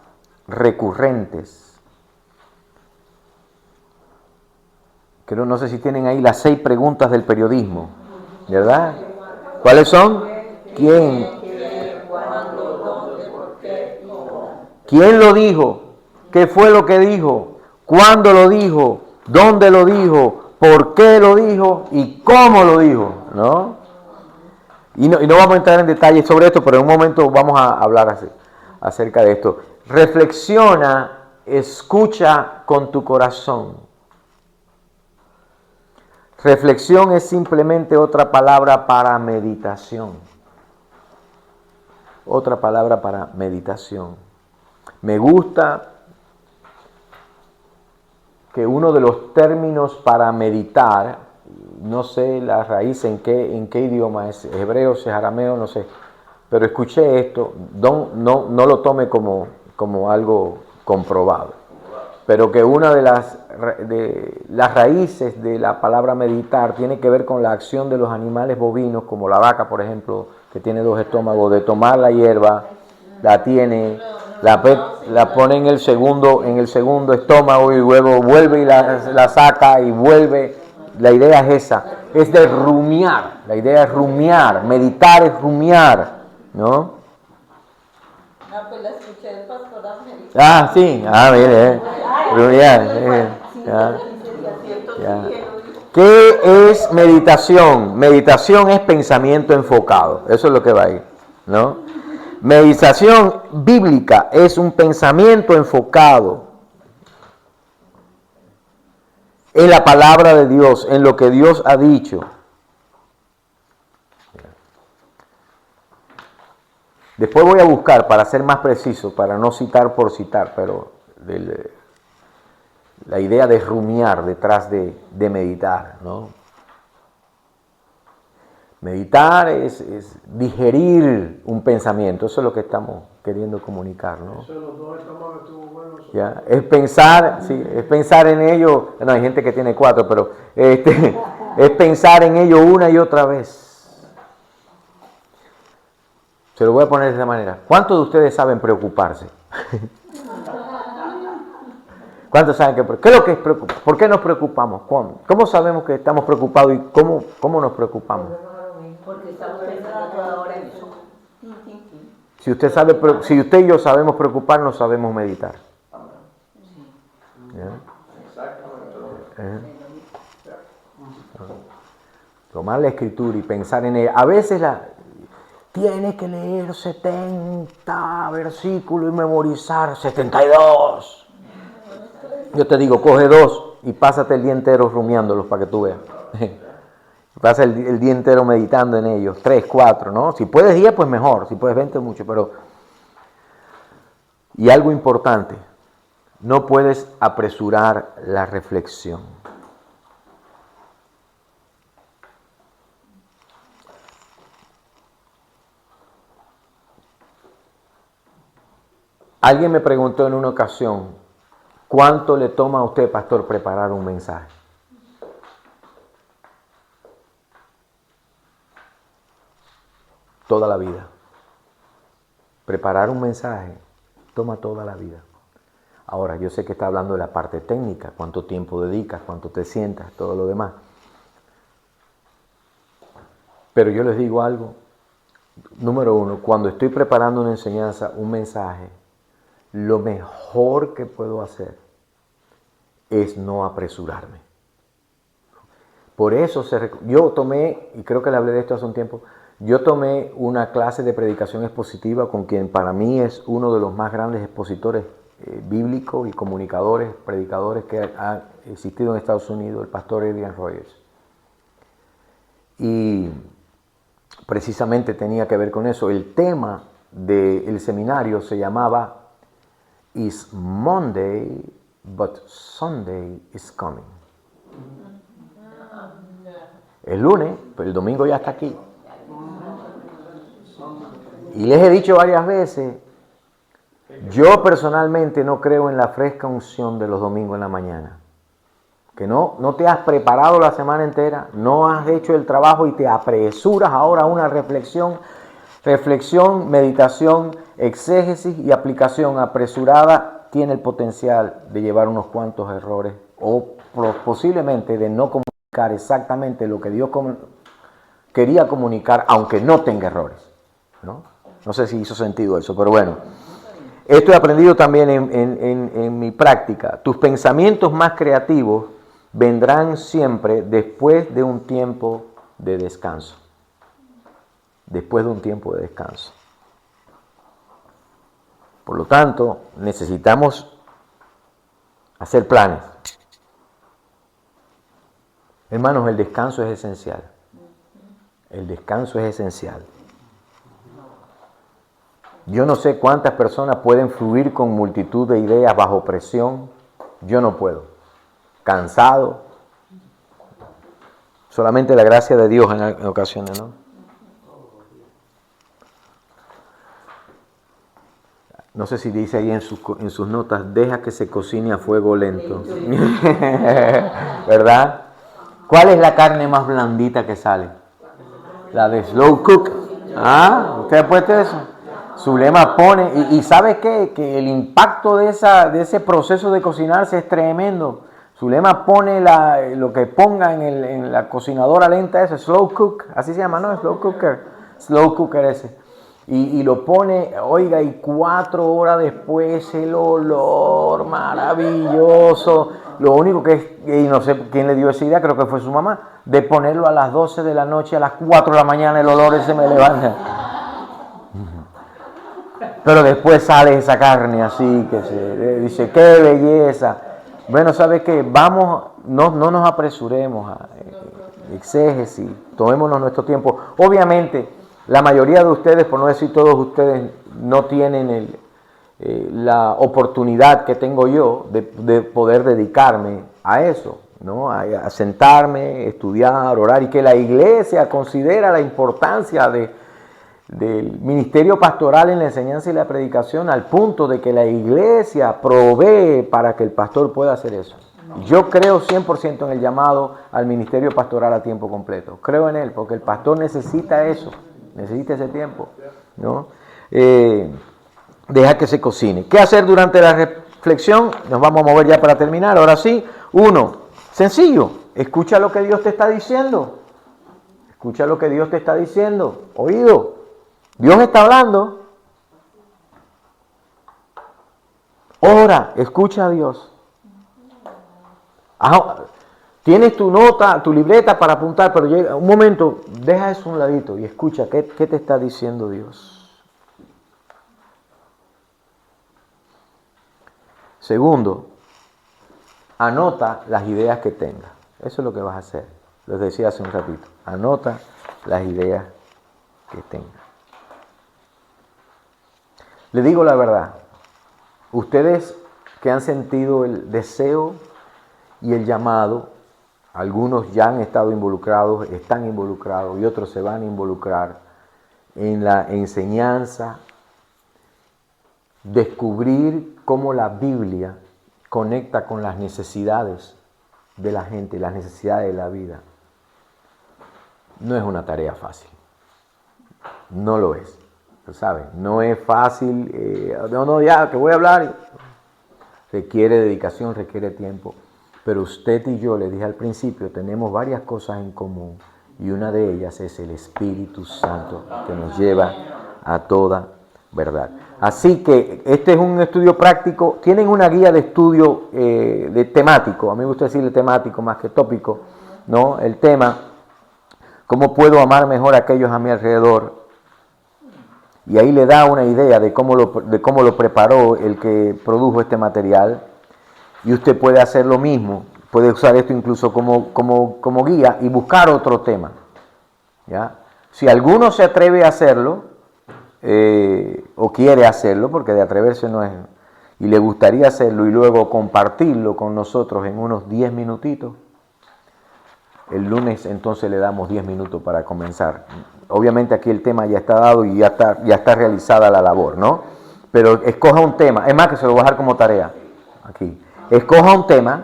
recurrentes. No sé si tienen ahí las 6 preguntas del periodismo, ¿verdad? ¿Cuáles son? ¿Quién? ¿Quién lo dijo? ¿Qué fue lo que dijo? ¿Cuándo lo dijo? ¿Dónde lo dijo? ¿Por qué lo dijo? ¿Y cómo lo dijo? ¿No? Y no vamos a entrar en detalles sobre esto, pero en un momento vamos a hablar acerca de esto. Reflexiona, escucha con tu corazón. Reflexión es simplemente otra palabra para meditación. Otra palabra para meditación. Me gusta que uno de los términos para meditar, no sé la raíz en qué idioma es, hebreo, es arameo, no sé, pero escuché esto, no lo tome como algo comprobado, pero que una de las raíces de la palabra meditar tiene que ver con la acción de los animales bovinos, como la vaca, por ejemplo, que tiene 2 estómagos, de tomar la hierba, la tiene, la pone en el segundo estómago y luego vuelve y la saca y vuelve. La idea es esa, es de rumiar. La idea es rumiar, meditar es rumiar, ¿no? Pues la escuché del pastor Ángel. Ah, sí, mire, rumiar. Ya. ¿Qué es meditación? Meditación es pensamiento enfocado, eso es lo que va ahí, ¿no? Meditación bíblica es un pensamiento enfocado en la palabra de Dios, en lo que Dios ha dicho. Después voy a buscar para ser más preciso, para no citar por citar, pero la idea de rumiar detrás de meditar, ¿no? Meditar es digerir un pensamiento, eso es lo que estamos queriendo comunicar, ¿no? Eso los dos estómagos estuvo bueno. ¿Ya? Es pensar, sí, es pensar en ello, no, hay gente que tiene 4, pero es pensar en ello una y otra vez. Se lo voy a poner de esta manera. ¿Cuántos de ustedes saben preocuparse? ¿Cuántos saben qué es lo que es preocupar? ¿Por qué nos preocupamos? ¿Cómo sabemos que estamos preocupados y cómo nos preocupamos? Porque estamos pensando toda hora en eso. Si usted y yo sabemos preocuparnos, sabemos meditar. ¿Ya? Tomar la escritura y pensar en ella. A veces tiene que leer 70 versículos y memorizar 72. Yo te digo, coge 2 y pásate el día entero rumiándolos para que tú veas. Pasa el día entero meditando en ellos. 3, 4, ¿no? Si puedes 10, pues mejor. Si puedes 20, mucho. Pero... Y algo importante, no puedes apresurar la reflexión. Alguien me preguntó en una ocasión, ¿cuánto le toma a usted, pastor, preparar un mensaje? Toda la vida. Preparar un mensaje toma toda la vida. Ahora, yo sé que está hablando de la parte técnica, cuánto tiempo dedicas, cuánto te sientas, todo lo demás. Pero yo les digo algo. Número 1, cuando estoy preparando una enseñanza, un mensaje, lo mejor que puedo hacer es no apresurarme. Por eso yo tomé, y creo que le hablé de esto hace un tiempo, yo tomé una clase de predicación expositiva con quien para mí es uno de los más grandes expositores bíblicos y comunicadores, predicadores que ha existido en Estados Unidos, el pastor Adrian Rogers. Y precisamente tenía que ver con eso. El tema del seminario se llamaba Is Monday, but Sunday is coming. El lunes, pero el domingo ya está aquí. Y les he dicho varias veces, yo personalmente no creo en la fresca unción de los domingos en la mañana. Que no te has preparado la semana entera, no has hecho el trabajo y te apresuras ahora a una reflexión, meditación, exégesis y aplicación apresurada tiene el potencial de llevar unos cuantos errores o posiblemente de no comunicar exactamente lo que Dios quería comunicar, aunque no tenga errores, ¿no? No sé si hizo sentido eso, pero bueno. Esto he aprendido también en mi práctica. Tus pensamientos más creativos vendrán siempre después de un tiempo de descanso. Después de un tiempo de descanso. Por lo tanto, necesitamos hacer planes. Hermanos, el descanso es esencial. El descanso es esencial. Yo no sé cuántas personas pueden fluir con multitud de ideas bajo presión. Yo no puedo. Cansado. Solamente la gracia de Dios en ocasiones, ¿no? No sé si dice ahí en sus notas, deja que se cocine a fuego lento. ¿Verdad? ¿Cuál es la carne más blandita que sale? La de slow cook. ¿Ah? ¿Usted ha puesto eso? Zulema pone, y ¿sabe qué? Que el impacto de ese proceso de cocinarse es tremendo. Zulema pone lo que ponga en la cocinadora lenta ese, slow cook, así se llama, ¿no? Slow cooker ese. Y lo pone, oiga, y 4 horas después el olor maravilloso. Lo único que es, y no sé quién le dio esa idea, creo que fue su mamá, de ponerlo a las 12 de la noche, a las 4 de la mañana el olor ese me levanta. Pero después sale esa carne así, que se dice, ¡qué belleza! Bueno, ¿sabe qué? Vamos, no nos apresuremos a exégesis, tomémonos nuestro tiempo. Obviamente, La mayoría de ustedes, por no decir todos ustedes, no tienen la oportunidad que tengo yo de poder dedicarme a eso, ¿no? A sentarme, estudiar, orar, y que la iglesia considera la importancia del ministerio pastoral en la enseñanza y la predicación al punto de que la iglesia provee para que el pastor pueda hacer eso. Yo creo 100% en el llamado al ministerio pastoral a tiempo completo. Creo en él porque el pastor necesita eso, necesita ese tiempo, ¿no? Deja que se cocine. ¿Qué hacer durante la reflexión? Nos vamos a mover ya para terminar. Ahora sí, 1, sencillo, escucha lo que Dios te está diciendo. Escucha lo que Dios te está diciendo. Oído, Dios está hablando. Ora, escucha a Dios. Tienes tu nota, tu libreta para apuntar, pero llega un momento, deja eso a un ladito y escucha qué te está diciendo Dios. Segundo, anota las ideas que tengas. Eso es lo que vas a hacer. Les decía hace un ratito. Anota las ideas que tengas. Le digo la verdad. Ustedes que han sentido el deseo y el llamado, algunos ya han estado involucrados, están involucrados y otros se van a involucrar en la enseñanza, descubrir cómo la Biblia conecta con las necesidades de la gente, las necesidades de la vida. No es una tarea fácil. No lo es. ¿Sabes? No es fácil. Ya que voy a hablar. Requiere dedicación, requiere tiempo. Pero usted y yo, le dije al principio, tenemos varias cosas en común. Y una de ellas es el Espíritu Santo que nos lleva a toda verdad. Así que este es un estudio práctico. Tienen una guía de estudio de temático. A mí me gusta decirle temático más que tópico, ¿no? El tema, ¿cómo puedo amar mejor a aquellos a mi alrededor? Y ahí le da una idea de cómo lo preparó el que produjo este material. Y usted puede hacer lo mismo. Puede usar esto incluso como guía y buscar otro tema, ¿ya? Si alguno se atreve a hacerlo, o quiere hacerlo, porque de atreverse no es, y le gustaría hacerlo y luego compartirlo con nosotros en unos 10 minutitos, el lunes entonces le damos 10 minutos para comenzar. Obviamente aquí el tema ya está dado y ya está realizada la labor, ¿no? Pero escoja un tema, es más que se lo voy a dejar como tarea aquí. Escoja un tema,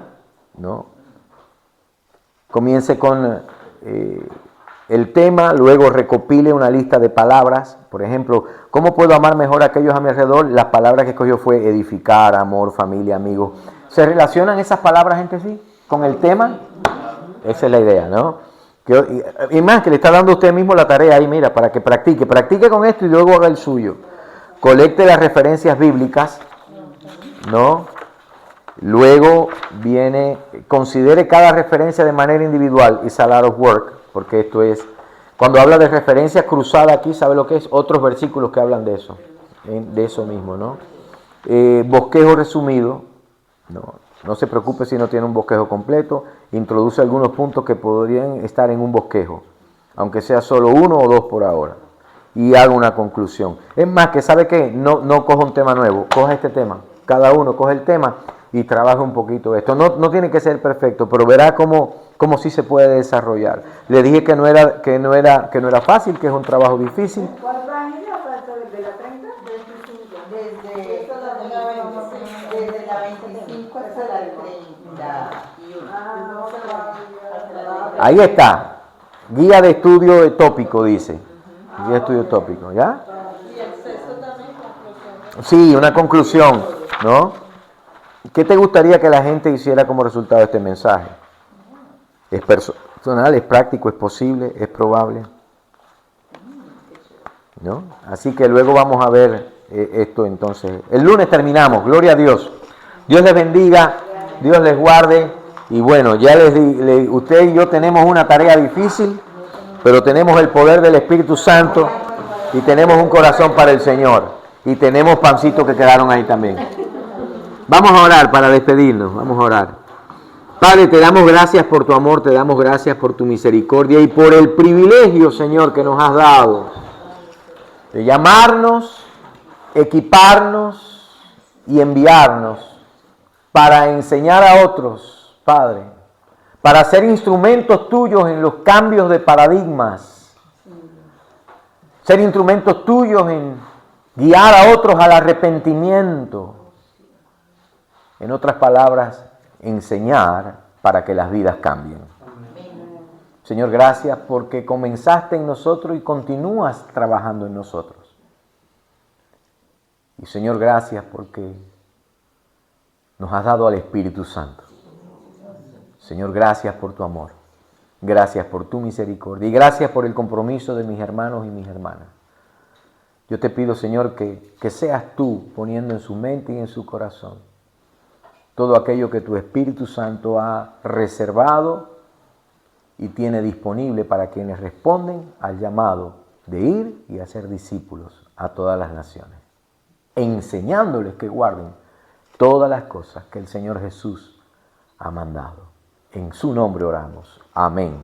¿no? Comience con el tema, luego recopile una lista de palabras. Por ejemplo, ¿cómo puedo amar mejor a aquellos a mi alrededor? Las palabras que escogió fue edificar, amor, familia, amigos. ¿Se relacionan esas palabras entre sí con el tema? Esa es la idea, ¿no? Y más que le está dando a usted mismo la tarea ahí, mira, para que practique con esto y luego haga el suyo. Colecte las referencias bíblicas, ¿no? Luego viene, considere cada referencia de manera individual. It's a lot of work, porque esto es, cuando habla de referencia cruzada aquí, ¿sabe lo que es? Otros versículos que hablan de eso mismo, ¿no? Bosquejo resumido, no se preocupe si no tiene un bosquejo completo, introduce algunos puntos que podrían estar en un bosquejo, aunque sea solo 1 o 2 por ahora, y haga una conclusión. Es más, que ¿sabe qué? No coja un tema nuevo, coja este tema, cada uno coge el tema y trabaja un poquito esto. No tiene que ser perfecto, pero verá cómo sí se puede desarrollar. Le dije que no era fácil, que es un trabajo difícil. ¿Cuál página? ¿De la 30? 25. Desde la 25 hasta la 31. Ahí está. Guía de estudio tópico, dice. Guía de estudio tópico, ¿ya? Y el sexto también, conclusión. Sí, una conclusión, ¿no? ¿Qué te gustaría que la gente hiciera como resultado de este mensaje? ¿Es personal, es práctico, es posible, es probable? ¿No? Así que luego vamos a ver esto entonces. El lunes terminamos, gloria a Dios. Dios les bendiga, Dios les guarde. Y bueno, ya usted y yo tenemos una tarea difícil, pero tenemos el poder del Espíritu Santo y tenemos un corazón para el Señor. Y tenemos pancitos que quedaron ahí también. Vamos a orar para despedirnos, vamos a orar. Padre, te damos gracias por tu amor, te damos gracias por tu misericordia y por el privilegio, Señor, que nos has dado de llamarnos, equiparnos y enviarnos para enseñar a otros, Padre, para ser instrumentos tuyos en los cambios de paradigmas, ser instrumentos tuyos en guiar a otros al arrepentimiento. En otras palabras, enseñar para que las vidas cambien. Señor, gracias porque comenzaste en nosotros y continúas trabajando en nosotros. Y Señor, gracias porque nos has dado al Espíritu Santo. Señor, gracias por tu amor. Gracias por tu misericordia. Y gracias por el compromiso de mis hermanos y mis hermanas. Yo te pido, Señor, que seas tú poniendo en su mente y en su corazón todo aquello que tu Espíritu Santo ha reservado y tiene disponible para quienes responden al llamado de ir y hacer discípulos a todas las naciones, enseñándoles que guarden todas las cosas que el Señor Jesús ha mandado. En su nombre oramos. Amén.